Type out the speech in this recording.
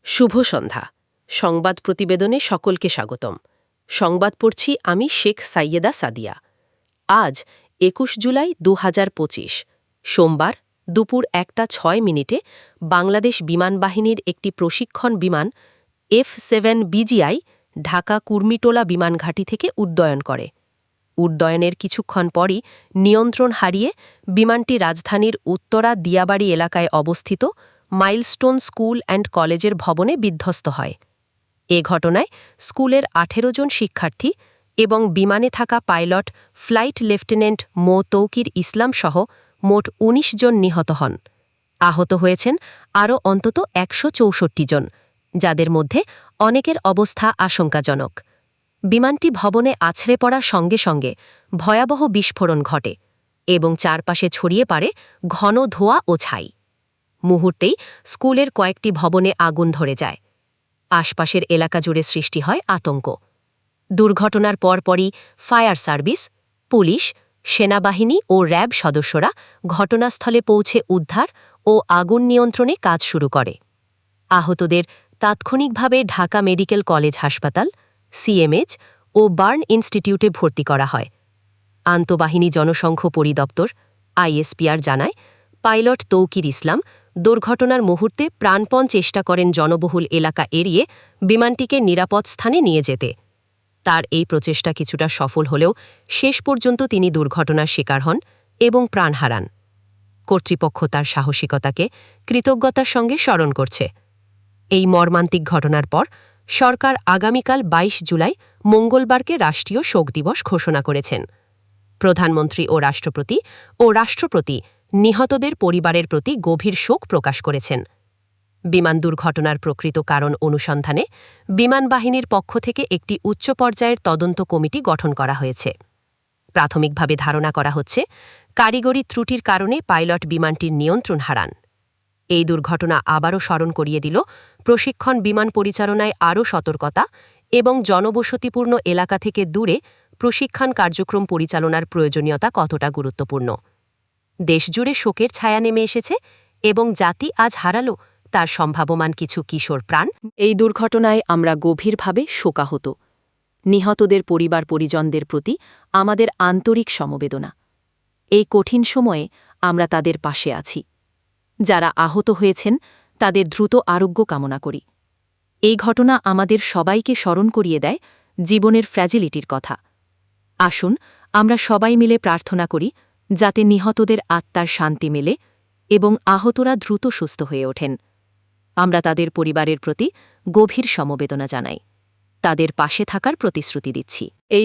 শুভ সন্ধ্যা। সংবাদ প্রতিবেদনে সকলকে স্বাগতম। সংবাদ পড়ছি আমি শেখ সাইয়েদা সাদিয়া। আজ ২১ জুলাই ২০২৫ সোমবার দুপুর ১:০৬ বাংলাদেশ বিমানবাহিনীর একটি প্রশিক্ষণ বিমান F-7 BGI ঢাকা কুর্মিটোলা বিমানঘাঁটি থেকে উড্ডয়ন করে। উড্ডয়নের কিছুক্ষণ পরই নিয়ন্ত্রণ হারিয়ে বিমানটি রাজধানীর উত্তরা দিয়াবাড়ি এলাকায় অবস্থিত মাইলস্টোন স্কুল অ্যান্ড কলেজের ভবনে বিধ্বস্ত হয়। এ ঘটনায় স্কুলের ১৮ জন শিক্ষার্থী এবং বিমানে থাকা পাইলট ফ্লাইট লেফটেন্যান্ট মো তৌকির ইসলাম সহ মোট ১৯ জন নিহত হন। আহত হয়েছেন আরও অন্তত ১৬৪ জন, যাদের মধ্যে অনেকের অবস্থা আশঙ্কাজনক। বিমানটি ভবনে আছড়ে পড়ার সঙ্গে সঙ্গে ভয়াবহ বিস্ফোরণ ঘটে এবং চারপাশে ছড়িয়ে পড়ে ঘন ধোঁয়া ও ছাই। মুহূর্তেই স্কুলের কয়েকটি ভবনে আগুন ধরে যায়। আশপাশের এলাকা জুড়ে সৃষ্টি হয় আতঙ্ক। দুর্ঘটনার পরপরই ফায়ার সার্ভিস, পুলিশ, সেনাবাহিনী ও র্যাব সদস্যরা ঘটনাস্থলে পৌঁছে উদ্ধার ও আগুন নিয়ন্ত্রণে কাজ শুরু করে। আহতদের তাৎক্ষণিকভাবে ঢাকা মেডিকেল কলেজ হাসপাতাল, সিএমএইচ ও বার্ন ইনস্টিটিউটে ভর্তি করা হয়। আন্তঃবাহিনী জনসংখ্য পরিদপ্তর আইএসপিআর জানায়, পাইলট তৌকির ইসলাম দুর্ঘটনার মুহূর্তে প্রাণপণ চেষ্টা করেন জনবহুল এলাকা এড়িয়ে বিমানটিকে নিরাপদ স্থানে নিয়ে যেতে। তার এই প্রচেষ্টা কিছুটা সফল হলেও শেষ পর্যন্ত তিনি দুর্ঘটনার শিকার হন এবং প্রাণ হারান। কর্তৃপক্ষ তার সাহসিকতাকে কৃতজ্ঞতার সঙ্গে স্মরণ করছে। এই মর্মান্তিক ঘটনার পর সরকার আগামীকাল ২২ জুলাই মঙ্গলবারকে রাষ্ট্রীয় শোক দিবস ঘোষণা করেছেন। প্রধানমন্ত্রী ও রাষ্ট্রপতি নিহতদের পরিবারের প্রতি গভীর শোক প্রকাশ করেছেন। বিমান দুর্ঘটনার প্রকৃত কারণ অনুসন্ধানে বিমানবাহিনীর পক্ষ থেকে একটি উচ্চ পর্যায়ের তদন্ত কমিটি গঠন করা হয়েছে। প্রাথমিকভাবে ধারণা করা হচ্ছে, কারিগরি ত্রুটির কারণে পাইলট বিমানটির নিয়ন্ত্রণ হারান। এই দুর্ঘটনা আবারও স্মরণ করিয়ে দিল প্রশিক্ষণ বিমান পরিচালনায় আরও সতর্কতা এবং জনবসতিপূর্ণ এলাকা থেকে দূরে প্রশিক্ষণ কার্যক্রম পরিচালনার প্রয়োজনীয়তা কতটা গুরুত্বপূর্ণ। দেশজুড়ে শোকের ছায়া নেমে এসেছে এবং জাতি আজ হারালো তার সম্ভাবমান কিছু কিশোর প্রাণ। এই দুর্ঘটনায় আমরা গভীরভাবে শোকাহত। নিহতদের পরিবার পরিজনদের প্রতি আমাদের আন্তরিক সমবেদনা। এই কঠিন সময়ে আমরা তাদের পাশে আছি। যারা আহত হয়েছেন তাদের দ্রুত আরোগ্য কামনা করি। এই ঘটনা আমাদের সবাইকে স্মরণ করিয়ে দেয় জীবনের ফ্র্যাজিলিটির কথা। আসুন আমরা সবাই মিলে প্রার্থনা করি যাতে নিহতদের আত্মার শান্তি মেলে এবং আহতরা দ্রুত সুস্থ হয়ে ওঠেন। আমরা তাদের পরিবারের প্রতি গভীর সমবেদনা জানাই, তাদের পাশে থাকার প্রতিশ্রুতি দিচ্ছি। এই